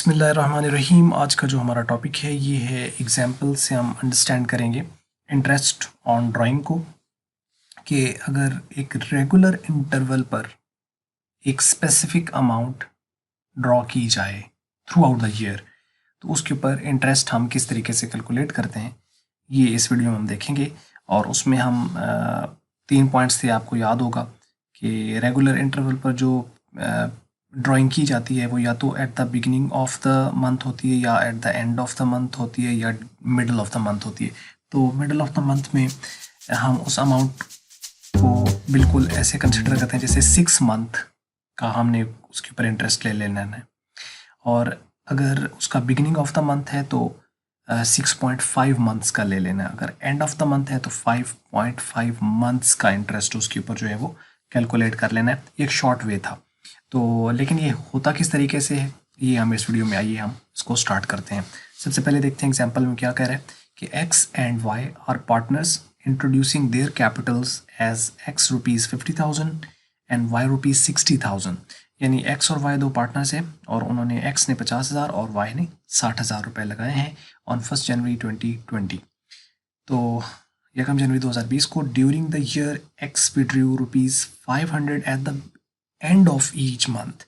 बिस्मिल्लाहिर्रहमानिर्रहीम। आज का जो हमारा टॉपिक है ये है एग्जाम्पल से हम अंडरस्टैंड करेंगे इंटरेस्ट ऑन ड्राइंग को, कि अगर एक रेगुलर इंटरवल पर एक स्पेसिफिक अमाउंट ड्रॉ की जाए थ्रू आउट द ईयर तो उसके ऊपर इंटरेस्ट हम किस तरीके से कैलकुलेट करते हैं, ये इस वीडियो में हम देखेंगे। और उसमें हम 3 पॉइंट्स थे, आपको याद होगा कि रेगुलर इंटरवल पर जो ड्राइंग की जाती है वो या तो at the beginning of the month होती है, या eight the end of the month होती है, या मिडल ऑफ द मंथ होती है। तो मिडल ऑफ द मंथ में हम उस अमाउंट को बिल्कुल ऐसे कंसिडर करते हैं जैसे 6 मंथ का हमने उसके ऊपर इंटरेस्ट ले लेना है। और अगर उसका बिगिनिंग ऑफ द मंथ है तो 6.5 मंथ्स का ले लेना है। अगर एंड ऑफ द मंथ है तो 5.5 मंथ्स का इंटरेस्ट उसके ऊपर जो है वो कैलकुलेट कर लेना है। एक शॉर्ट वे था। तो लेकिन ये होता किस तरीके से है, ये हम इस वीडियो में आइए हम इसको स्टार्ट करते हैं। सबसे पहले देखते हैं एग्जाम्पल में क्या कह रहा है कि x and y are partners introducing their capitals as x ₹50,000 and y ₹60,000। यानी x और y दो पार्टनर्स हैं और उन्होंने x ने 50,000 और y ने 60,000 रुपये लगाए हैं ऑन 1 जनवरी 2020। तो 1 जनवरी 2020 को during the year x withdrew ₹500 at the end of each month.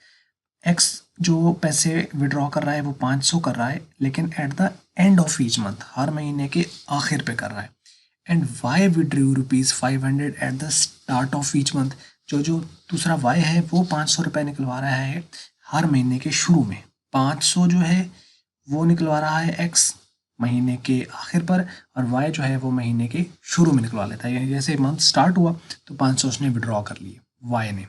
x जो पैसे विड्रॉ कर रहा है वो 500 कर रहा है, लेकिन at the end of each month, हर महीने के आखिर पे कर रहा है। And y withdrew ₹500 at the start of each month. जो दूसरा y है वो 500 रुपये निकलवा रहा है हर महीने के शुरू में। 500 जो है वो निकलवा रहा है x महीने के आखिर पर, और y जो है वो महीने के शुरू में निकलवा लेता है। यानी जैसे मंथ स्टार्ट हुआ तो 500 उसने विड्रॉ कर लिए y ने,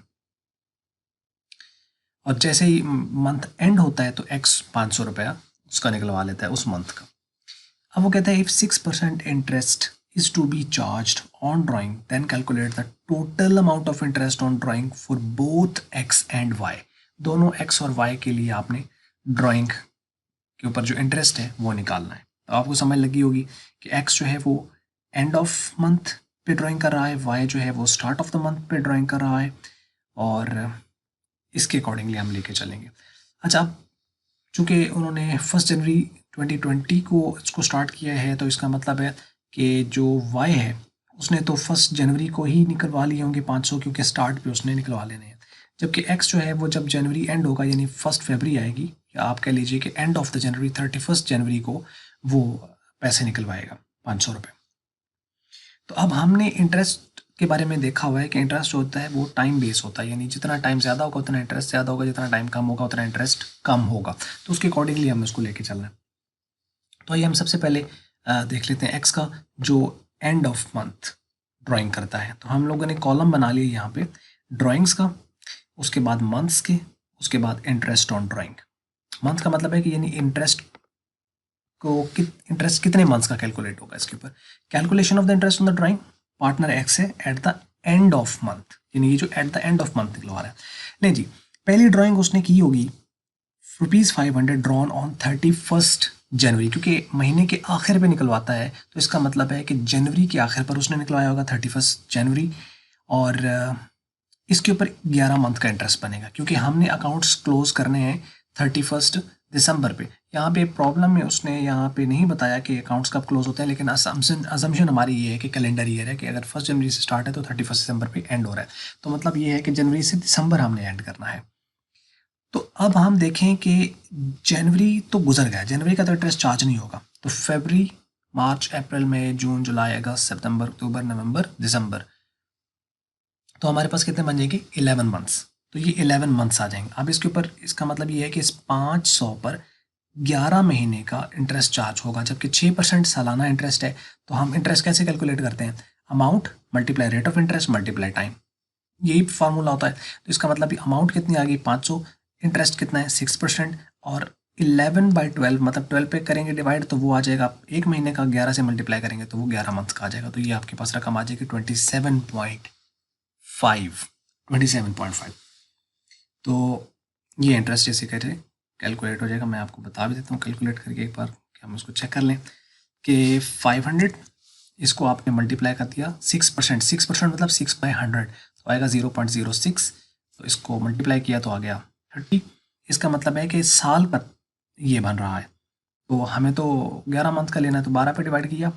और जैसे ही मंथ एंड होता है तो x 500 रुपया उसका निकलवा लेता है उस मंथ का। अब वो कहता है if 6% interest is to be charged on drawing then calculate the total amount of interest on drawing for both x and y। दोनों x और y के लिए आपने ड्राइंग के ऊपर जो इंटरेस्ट है वो निकालना है। तो आपको समझ लगी होगी कि x जो है वो एंड ऑफ मंथ पे ड्राइंग कर रहा है, y जो है वो स्टार्ट ऑफ द मंथ पे ड्राइंग कर रहा है, और इसके अकॉर्डिंगली हम लेके चलेंगे। अच्छा, अब चूँकि उन्होंने 1 जनवरी 2020 को इसको स्टार्ट किया है तो इसका मतलब है कि जो y है उसने तो 1 जनवरी को ही निकलवा लिए होंगे 500, क्योंकि स्टार्ट पे उसने निकलवा लेने हैं। जबकि x जो है वो जब जनवरी एंड होगा यानी 1 फरवरी आएगी, या आप कह लीजिए कि एंड ऑफ द जनवरी 31 जनवरी को वो पैसे निकलवाएगा 500 रुपये। तो अब हमने इंटरेस्ट के बारे में देखा हुआ है कि इंटरेस्ट होता है वो टाइम बेस होता है, यानी जितना टाइम ज़्यादा होगा उतना इंटरेस्ट ज़्यादा होगा, जितना टाइम कम होगा उतना इंटरेस्ट कम होगा। तो उसके अकॉर्डिंगली हमें उसको लेके चलना है। तो आइए हम सबसे पहले देख लेते हैं एक्स का जो एंड ऑफ मंथ ड्राइंग करता है। तो हम लोगों ने कॉलम बना लिया यहाँ पे ड्राइंग्स का, उसके बाद मंथ्स के, उसके बाद इंटरेस्ट ऑन ड्राइंग। मंथ का मतलब है कि यानी इंटरेस्ट कितने मंथ्स का कैलकुलेट होगा इसके ऊपर। Calculation of the interest on the drawing partner X है at the end of month, यानी ये जो at the end of month निकलवा रहा है। नहीं जी, पहली ड्राइंग उसने की होगी ₹500 ड्रॉन ऑन 31 जनवरी, क्योंकि महीने के आखिर पे निकलवाता है तो इसका मतलब है कि जनवरी के आखिर पर उसने निकलवाया होगा 31 जनवरी, और इसके ऊपर 11 मंथ का इंटरेस्ट बनेगा, क्योंकि हमने अकाउंट्स क्लोज करने हैं 31 दिसंबर पे। यहाँ पे प्रॉब्लम में उसने यहाँ पे नहीं बताया कि अकाउंट्स कब क्लोज होते हैं, लेकिन असम्पशन हमारी ये है कि कैलेंडर ईयर है कि अगर 1 जनवरी से स्टार्ट है तो 31 दिसंबर पे एंड हो रहा है। तो मतलब ये है कि जनवरी से दिसंबर हमने एंड करना है। तो अब हम देखें कि जनवरी तो गुजर गया, जनवरी का तो इंटरेस्ट चार्ज नहीं होगा। तो फरवरी, मार्च, अप्रैल, मई, जून, जुलाई, अगस्त, सितंबर, अक्टूबर, नवंबर, दिसंबर, तो हमारे पास कितने बन जाएंगे 11 मंथ्स। तो ये 11 मंथ्स आ जाएंगे। अब इसके ऊपर इसका मतलब ये है कि इस 500 पर 11 महीने का इंटरेस्ट चार्ज होगा, जबकि 6% सालाना इंटरेस्ट है। तो हम इंटरेस्ट कैसे कैलकुलेट करते हैं, amount multiply rate of interest multiply time, यही फार्मूला होता है। तो इसका मतलब अमाउंट कितनी आ गई 500, इंटरेस्ट कितना है 6%, और 11/12 मतलब 12 पे करेंगे डिवाइड तो वो आ जाएगा एक महीने का, 11 से मल्टीप्लाई करेंगे तो वो 11 मंथ का आ जाएगा। तो ये आपके पास रकम आ जाएगी 27.5। तो ये इंटरेस्ट जैसे करें कैलकुलेट हो जाएगा। मैं आपको बता भी देता हूँ कैलकुलेट करके एक बार, कि हम उसको चेक कर लें कि 500 इसको आपने मल्टीप्लाई कर दिया 6%, 6% मतलब 6/100 तो आएगा 0.06। तो इसको मल्टीप्लाई किया तो आ गया 30। इसका मतलब है कि साल पर ये बन रहा है। तो हमें तो 11 मंथ का लेना है, तो 12 पे डिवाइड किया,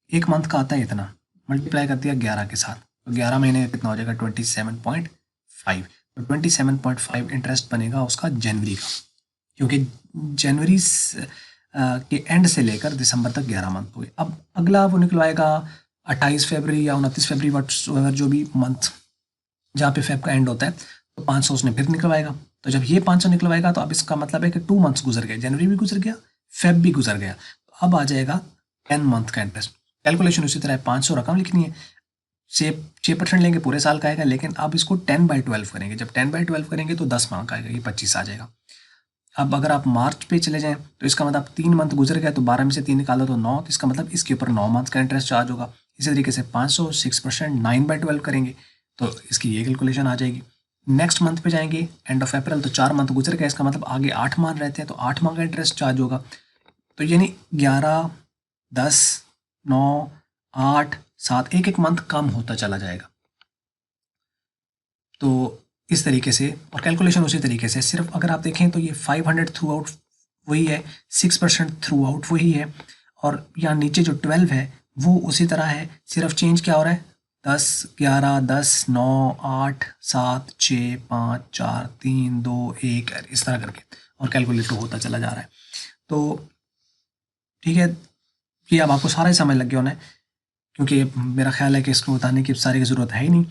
एक मंथ का आता है इतना, मल्टीप्लाई कर दिया 11 के साथ, तो 11 महीने का कितना हो जाएगा 27.5। तो 27.5 इंटरेस्ट बनेगा उसका जनवरी का, क्योंकि जनवरी के एंड से लेकर दिसंबर तक 11 मंथ हुए। अब अगला वो निकलवाएगा 28 फरवरी या 29 फरवरी वट जो भी मंथ जहाँ पे फेब का एंड होता है, तो 500 उसने फिर निकलवाएगा। तो जब ये 500 निकलवाएगा तो अब इसका मतलब है कि 2 मंथ्स गुजर गए, जनवरी भी गुजर गया, फेब भी गुजर गया, तो अब आ जाएगा 10 मंथ का इंटरेस्ट। कैलकुलेशन उसी तरह है, 500 रकम लिखनी है, 6% लेंगे पूरे साल का आएगा, लेकिन अब इसको 10/12 करेंगे। जब 10/12 करेंगे तो 10 माह का आएगा, ये 25 आ जाएगा। अब अगर आप मार्च पे चले जाएं तो इसका मतलब 3 मंथ गुजर गया, तो 12 में से 3 निकालो तो 9, तो इसका मतलब इसके ऊपर 9 मंथ का इंटरेस्ट चार्ज होगा। इसी तरीके से 500 6% 9/12 करेंगे तो इसकी ये कैलकुलेशन आ जाएगी। नेक्स्ट मंथ पे जाएंगे, एंड ऑफ अप्रैल, तो 4 मंथ गुजर गए, इसका मतलब आगे 8 माह रहते हैं, तो 8 माह का इंटरेस्ट चार्ज होगा। तो यानी 11 10 9 8 7 एक एक मंथ कम होता चला जाएगा। तो इस तरीके से, और कैलकुलेशन उसी तरीके से, सिर्फ अगर आप देखें तो ये 500 थ्रू आउट वही है, 6% थ्रू आउट वही है, और यहाँ नीचे जो 12 है वो उसी तरह है, सिर्फ चेंज क्या हो रहा है 10 11 10 9 8 7 6 5 4 3 2 1 इस तरह करके, और कैलकुलेट होता चला जा रहा है। तो ठीक है, ये अब आपको सारा ही समझ लग गया होना है, क्योंकि मेरा ख्याल है कि इसको बताने की सारी की ज़रूरत है ही नहीं।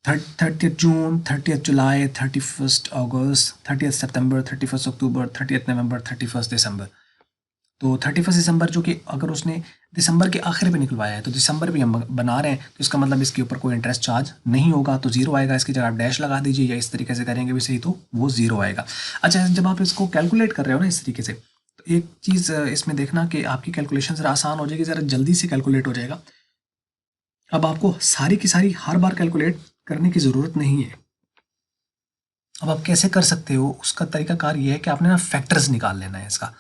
30 जून, 30 जुलाई, 31 अगस्त, 30 सितंबर, 31 अक्टूबर, 30 नवंबर, 31 दिसंबर। तो 31 दिसंबर जो कि अगर उसने दिसंबर के आखिर पे निकलवाया है, तो दिसंबर भी हम बना रहे हैं, तो इसका मतलब इसके ऊपर कोई इंटरेस्ट चार्ज नहीं होगा, तो जीरो आएगा। इसकी जगह आप डैश लगा दीजिए, या इस तरीके से करेंगे भी सही, तो वो जीरो आएगा। अच्छा, जब आप इसको कैलकुलेट कर रहे हो ना इस तरीके से, तो एक चीज़ इसमें देखना कि आपकी कैलकुलेशन ज़रा आसान हो जाएगी, ज़रा जल्दी से कैलकुलेट हो जाएगा। अब आपको सारी की सारी हर बार कैलकुलेट करने की ज़रूरत नहीं है। अब आप कैसे कर सकते हो, उसका तरीकाकार ये है कि आपने ना फैक्टर्स निकाल लेना है इसका।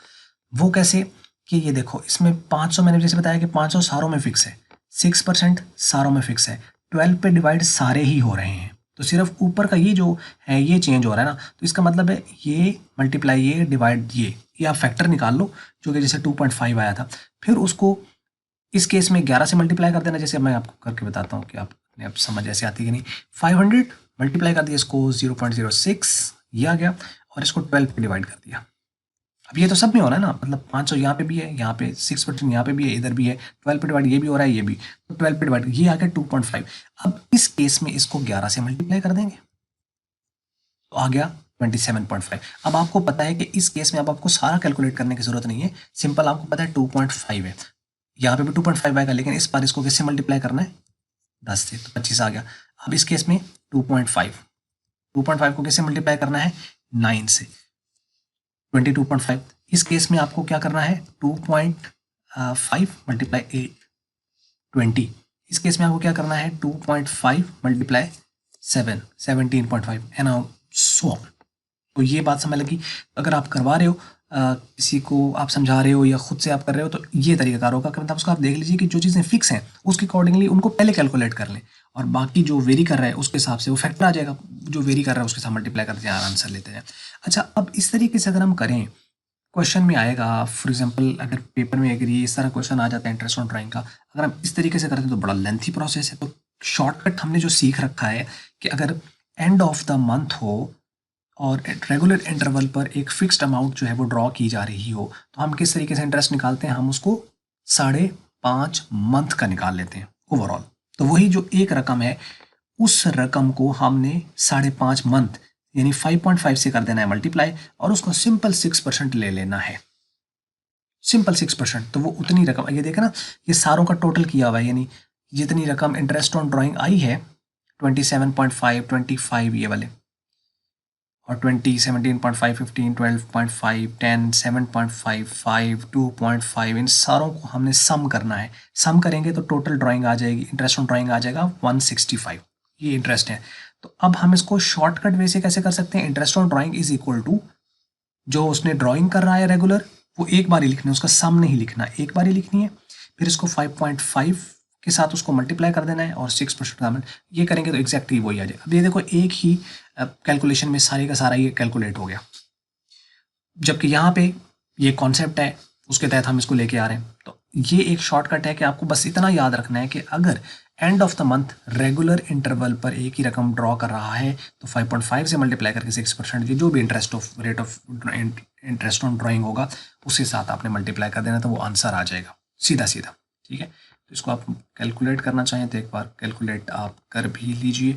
वो कैसे कि ये देखो, इसमें 500 मैंने जैसे बताया कि 500 सारों में फिक्स है, 6% सारों में फिक्स है, 12 पे डिवाइड सारे ही हो रहे हैं, तो सिर्फ ऊपर का ये जो है ये चेंज हो रहा है ना, तो इसका मतलब है ये मल्टीप्लाई ये डिवाइड ये आप फैक्टर निकाल लो, जो कि जैसे 2.5 आया था, फिर उसको इस केस में 11 से मल्टीप्लाई कर देना, जैसे मैं आपको करके बताता हूँ कि आपने अब समझ ऐसे आती है कि नहीं। 500 मल्टीप्लाई कर दिया, इसको 0.06 ये आ गया, और इसको 12 पे डिवाइड कर दिया। अब ये तो सब में हो रहा है ना, मतलब 500 यहाँ पे भी है, यहाँ पे 6% यहाँ पे भी है, इधर भी है, 12 पे डिवाइड ये भी हो रहा है, ये भी, तो 12 पे डिवाइड ये आ गया 2.5। अब इस केस में इसको 11 से मल्टीप्लाई कर देंगे, तो आ गया 27.5। अब आपको पता है कि इस केस में अब आपको सारा कैलकुलेट करने की जरूरत नहीं है, सिंपल आपको पता है 2.5 है, यहाँ पे भी 2.5 आएगा, लेकिन इस बार इसको किससे मल्टीप्लाई करना है 10 से, तो 25 आ गया। अब इस केस में 2.5 को किससे मल्टीप्लाई करना है 9 से, 22.5। इस केस में आपको क्या करना है 2.5 मल्टीप्लाई 8 20। इस केस में आपको क्या करना है 2.5 मल्टीप्लाई 7 17.5 है ना, सो। तो ये बात समझ लगी। अगर आप करवा रहे हो किसी को आप समझा रहे हो या खुद से आप कर रहे हो, तो ये तरीकाकार होगा कि मतलब उसको आप देख लीजिए कि जो चीज़ें फिक्स हैं उसके अकॉर्डिंगली उनको पहले कैलकुलेट कर लें, और बाकी जो वेरी कर रहा है उसके हिसाब से वो फैक्टर आ जाएगा, जो वेरी कर रहा है उसके साथ मल्टीप्लाई करते हैं, आंसर लेते हैं। अच्छा, अब इस तरीके से अगर हम करें, क्वेश्चन में आएगा फॉर एग्जांपल, अगर पेपर में अगर ये इस तरह क्वेश्चन आ जाता है इंटरेस्ट ऑन ड्राइंग का, अगर हम इस तरीके से करते हैं तो बड़ा लेंथी प्रोसेस है। तो शॉर्टकट हमने जो सीख रखा है कि अगर एंड ऑफ द मंथ हो और रेगुलर इंटरवल पर एक फिक्स्ड अमाउंट जो है वो ड्रॉ की जा रही हो, तो हम किस तरीके से इंटरेस्ट निकालते हैं, हम उसको 5.5 मंथ का निकाल लेते हैं ओवरऑल। तो वही जो एक रकम है, उस रकम को हमने 5.5 मंथ यानी 5.5 से कर देना है मल्टीप्लाई, और उसको सिंपल 6% ले लेना है, सिंपल 6%। तो वो उतनी रकम, ये देखे ना, ये सारों का टोटल किया हुआ है, यानी जितनी रकम इंटरेस्ट ऑन ड्राइंग आई है 27.5 25 ये वाले, और 20 17.5 15 12.5 10 7.5 5 2.5, इन सारों को हमने सम करना है। सम करेंगे तो टोटल ड्राइंग आ जाएगी, इंटरेस्ट ऑन ड्राइंग आ जाएगा 165, ये इंटरेस्ट है। तो अब हम इसको शॉर्टकट वे से कैसे कर सकते हैं, interest on drawing is equal to जो उसने ड्राइंग कर रहा है रेगुलर, वो एक बार ही लिखना है, उसका सम नहीं लिखना, एक बार ही लिखनी है, फिर इसको 5.5 के साथ उसको मल्टीप्लाई कर देना है, और 6% ये करेंगे तो एग्जैक्टली वही आ जाए। अब ये देखो, एक ही कैलकुलेशन में सारे का सारा ये कैलकुलेट हो गया। जबकि यहाँ पे ये कॉन्सेप्ट है, उसके तहत हम इसको लेके आ रहे हैं। तो ये एक शॉर्टकट है कि आपको बस इतना याद रखना है कि अगर end of the month regular interval पर एक ही रकम ड्रॉ कर रहा है तो 5.5 से मल्टीप्लाई करके 6% की जो भी rate of interest on drawing होगा उसके साथ आपने मल्टीप्लाई कर देना, तो वो आंसर आ जाएगा सीधा सीधा। ठीक है, तो इसको आप कैलकुलेट करना चाहें तो एक बार कैलकुलेट आप कर भी लीजिए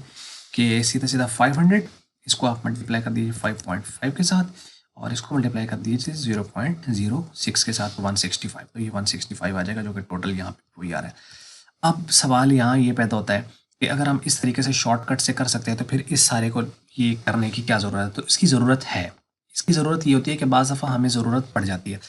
कि सीधा सीधा 500, इसको आप मल्टीप्लाई कर दीजिए 5.5 के साथ और इसको मल्टीप्लाई कर दीजिए 0.06 के साथ 165, तो ये 165 आ जाएगा, जो कि टोटल यहाँ पे वही आ रहा है। अब सवाल यहाँ ये पैदा होता है कि अगर हम इस तरीके से शॉर्टकट से कर सकते हैं तो फिर इस सारे को ये करने की क्या ज़रूरत है? तो इसकी ज़रूरत है। इसकी ज़रूरत ये होती है कि बाज़ दफ़ा हमें ज़रूरत पड़ जाती है।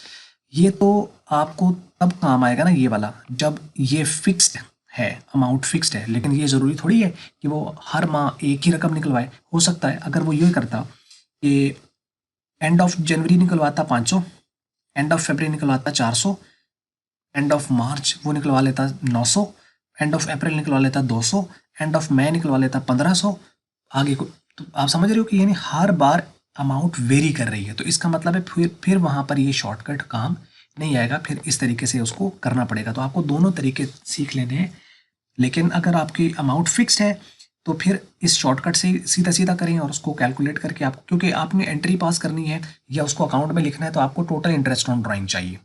ये तो आपको तब काम आएगा ना ये वाला, जब ये फिक्स्ड है, अमाउंट फिक्स्ड है, लेकिन ये ज़रूरी थोड़ी है कि वो हर माह एक ही रकम निकलवाए। हो सकता है अगर वो ये करता कि एंड ऑफ जनवरी निकलवाता 500, एंड ऑफ फरवरी निकलवाता 400, एंड ऑफ मार्च वो निकलवा लेता 900, एंड ऑफ अप्रैल निकलवा लेता 200, एंड ऑफ मई निकलवा लेता 1500, आगे को। तो आप समझ रहे हो कि यानी हर बार अमाउंट वेरी कर रही है, तो इसका मतलब है फिर वहाँ पर ये शॉर्टकट काम नहीं आएगा, फिर इस तरीके से उसको करना पड़ेगा। तो आपको दोनों तरीके सीख लेने हैं, लेकिन अगर आपकी अमाउंट फिक्स्ड है तो फिर इस शॉर्टकट से सीधा सीधा करें और उसको कैलकुलेट करके आप, क्योंकि आपने एंट्री पास करनी है या उसको अकाउंट में लिखना है, तो आपको टोटल इंटरेस्ट ऑन ड्राइंग चाहिए।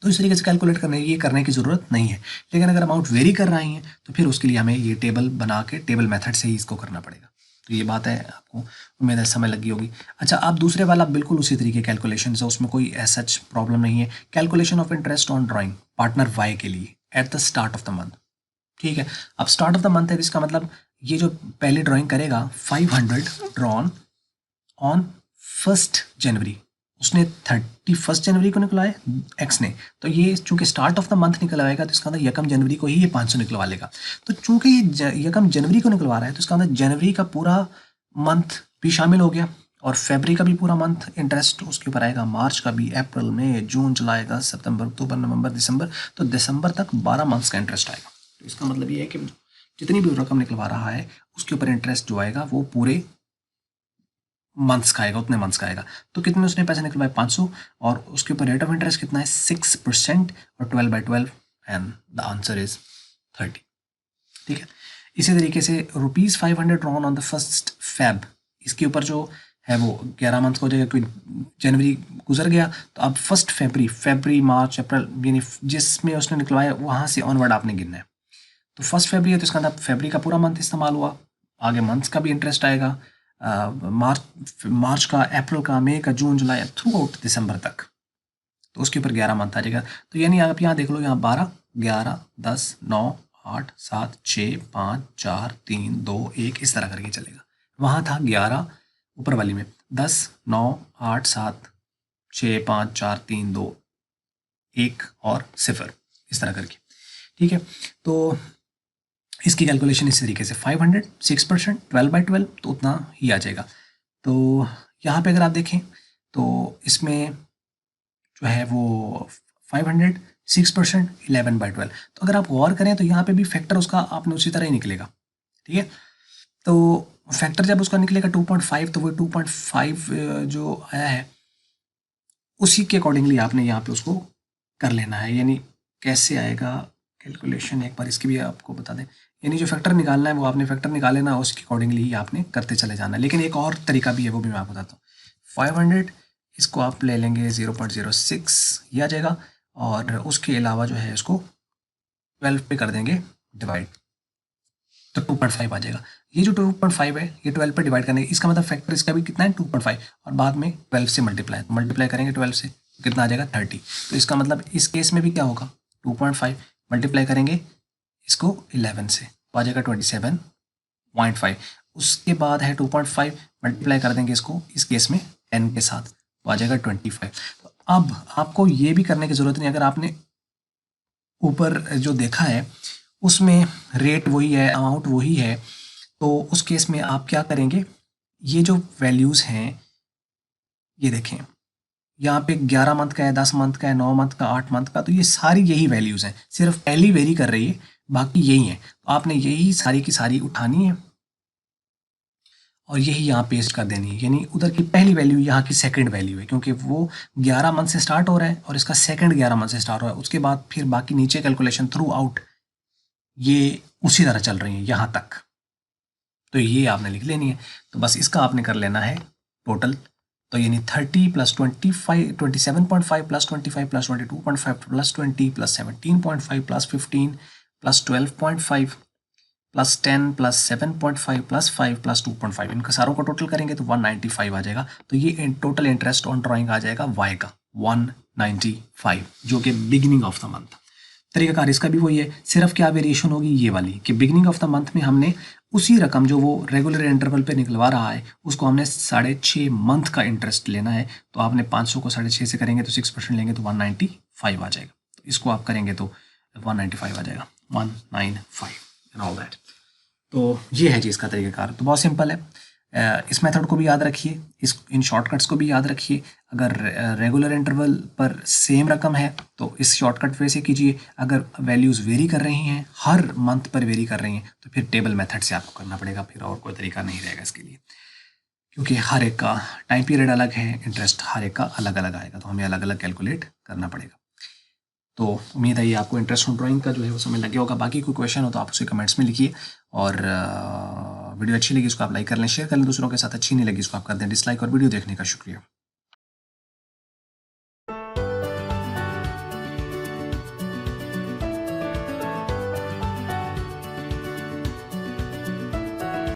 तो इस तरीके से कैलकुलेट करने की ज़रूरत नहीं है। लेकिन अगर अमाउंट वेरी कर रही है तो फिर उसके लिए हमें ये टेबल बना के टेबल मेथड से ही इसको करना पड़ेगा। तो ये बात है, आपको उम्मीद है समय लगी होगी। अच्छा, आप दूसरे वाला बिल्कुल उसी तरीके कैलकुलेशन है, उसमें कोई ऐसा प्रॉब्लम नहीं है। Calculation of interest on drawing partner Y के लिए at the start of the month. ठीक है, अब स्टार्ट ऑफ द मंथ है, इसका मतलब ये जो पहली ड्राइंग करेगा 500 ड्रॉन ऑन 1 जनवरी, उसने 31 जनवरी को निकलवाए एक्स ने, तो ये चूंकि स्टार्ट ऑफ द मंथ निकलवाएगा तो इसका मतलब यकम जनवरी को ही ये 500 निकलवा लेगा। तो चूंकि ये यकम जनवरी को निकलवा रहा है तो इसका मतलब जनवरी का पूरा मंथ भी शामिल हो गया और फरवरी का भी पूरा मंथ इंटरेस्ट उसके ऊपर आएगा, मार्च का भी, अप्रैल मई जून जुलाई अगस्त सितंबर अक्टूबर नवंबर दिसंबर, तो दिसंबर तक 12 मंथ्स का इंटरेस्ट आएगा। तो इसका मतलब ये है कि जितनी भी रकम निकलवा रहा है उसके ऊपर इंटरेस्ट जो आएगा वो पूरे मंथ्स का आएगा, उतने मंथ्स का आएगा। तो कितने उसने पैसे निकलवाए 500, और उसके ऊपर रेट ऑफ इंटरेस्ट कितना है 6% और 12/12, एंड द आंसर इज 30। ठीक है, इसी तरीके से ₹500 ड्रॉन ऑन द 1 फेब, इसके ऊपर जो है वो 11 मंथ का हो जाएगा क्योंकि जनवरी गुजर गया। तो अब 1 फरवरी मार्च अप्रैल यानी जिसमें उसने निकलवाया वहाँ से ऑनवर्ड आपने गिनना है। तो 1 फरवरी है तो इसका मतलब फरवरी का पूरा मंथ इस्तेमाल हुआ, आगे मंथ्स का भी इंटरेस्ट आएगा, मार्च का, अप्रैल का, मई का, जून जुलाई थ्रू आउट दिसंबर तक, तो उसके ऊपर 11 मंथ आ जाएगा। तो यानी आप यहाँ देख लो, यहाँ 12, 11, 10, 9, 8, 7, 6, 5, 4, 3, 2, 1 इस तरह करके चलेगा। वहाँ था 11 ऊपर वाली में, 10, 9, 8, 7, 6, 5, 4, 3, 2, 1 और 0 इस तरह करके। ठीक है, तो इसकी कैलकुलेशन इस तरीके से 500 6% 12/12 तो उतना ही आ जाएगा। तो यहाँ पे अगर आप देखें तो इसमें जो है वो 500 6% 11/12, तो अगर आप गौर करें तो यहाँ पे भी फैक्टर उसका आपने उसी तरह ही निकलेगा। ठीक है, तो फैक्टर जब उसका निकलेगा 2.5 तो वो 2.5 जो आया है उसी के अकॉर्डिंगली आपने यहाँ पे उसको कर लेना है। यानी कैसे आएगा कैलकुलेशन, एक बार इसकी भी आपको बता दें। यानी जो फैक्टर निकालना है वो आपने फैक्टर निकाल लेना, उसके अकॉर्डिंगली ही आपने करते चले जाना है। लेकिन एक और तरीका भी है, वो भी मैं आपको बताता हूँ। 500 इसको आप ले लेंगे 0.06 ये आ जाएगा, और उसके अलावा जो है इसको 12 पे कर देंगे डिवाइड, तो 2.5 आ जाएगा। ये जो 2.5 है ये 12 पे डिवाइड करने, इसका मतलब फैक्टर इसका भी कितना है 2.5, और बाद में 12 से मल्टीप्लाई करेंगे 12 से, कितना आ जाएगा 30। तो इसका मतलब इस केस में भी क्या होगा 2.5 मल्टीप्लाई करेंगे इसको 11 से तो आ जाएगा 27.5। उसके बाद है 2.5 मल्टीप्लाई कर देंगे इसको इस केस में 10 के साथ तो आ जाएगा 25। तो अब आपको ये भी करने की ज़रूरत नहीं, अगर आपने ऊपर जो देखा है उसमें रेट वही है, अमाउंट वही है, तो उस केस में आप क्या करेंगे, ये जो वैल्यूज़ हैं ये देखें, यहाँ पे 11 मंथ का है, 10 मंथ का है, 9 मंथ का, 8 मंथ का, तो ये सारी यही वैल्यूज़ हैं, सिर्फ पहली वेरी कर रही है, बाकी यही है। तो आपने यही सारी की सारी उठानी है और यही यहाँ पेस्ट कर देनी है, यानी उधर की पहली वैल्यू यहाँ की सेकंड वैल्यू है, क्योंकि वो 11 मंथ से स्टार्ट हो रहा है और इसका सेकंड 11 मंथ से स्टार्ट हो रहा है। उसके बाद फिर बाकी नीचे कैलकुलेशन थ्रू आउट ये उसी तरह चल रही है यहाँ तक, तो ये आपने लिख लेनी है। तो बस इसका आपने कर लेना है टोटल, तो यानी 30 plus 25 27.5 plus 25 plus 22.5 plus 20 plus 17.5 plus 15 plus 12.5 plus 10 plus 7.5 plus 5 plus 2.5, इनका सारों का टोटल करेंगे तो 195 आ जाएगा। तो ये टोटल इंटरेस्ट ऑन ड्राइंग आ जाएगा वाई का 195, जो कि बिगिनिंग ऑफ द मंथ। तरीकाकार इसका भी वही है, सिर्फ क्या वेरिएशन होगी ये वाली कि बिगिनिंग ऑफ द मंथ में हमने उसी रकम जो वो रेगुलर इंटरवल पे निकलवा रहा है उसको हमने 6.5 मंथ का इंटरेस्ट लेना है। तो आपने 500 को 6.5 से करेंगे तो 6% लेंगे तो 195 आ जाएगा। तो इसको आप करेंगे तो 195 आ जाएगा, 195 एंड ऑल दैट। तो ये है जी इसका तरीकाकार। तो बहुत सिंपल है, इस मेथड को भी याद रखिए, इन शॉर्टकट्स को भी याद रखिए। अगर रेगुलर इंटरवल पर सेम रकम है तो इस शॉर्टकट वे से कीजिए, अगर वैल्यूज़ वेरी कर रही हैं, हर मंथ पर वेरी कर रही हैं, तो फिर टेबल मेथड से आपको करना पड़ेगा, फिर और कोई तरीका नहीं रहेगा इसके लिए, क्योंकि हर एक का टाइम पीरियड अलग है, इंटरेस्ट हर एक का अलग अलग आएगा, तो हमें अलग अलग कैलकुलेट करना पड़ेगा। तो उम्मीद है ये आपको इंटरेस्ट ऑन ड्राइंग का जो है वो समझ लग गया होगा। बाकी कोई क्वेश्चन हो तो आप उसे कमेंट्स में लिखिए, और वीडियो अच्छी लगी इसको आप लाइक कर लें, शेयर कर लें दूसरों के साथ, अच्छी नहीं लगी इसको आप कर दें डिसलाइक, और वीडियो देखने का शुक्रिया।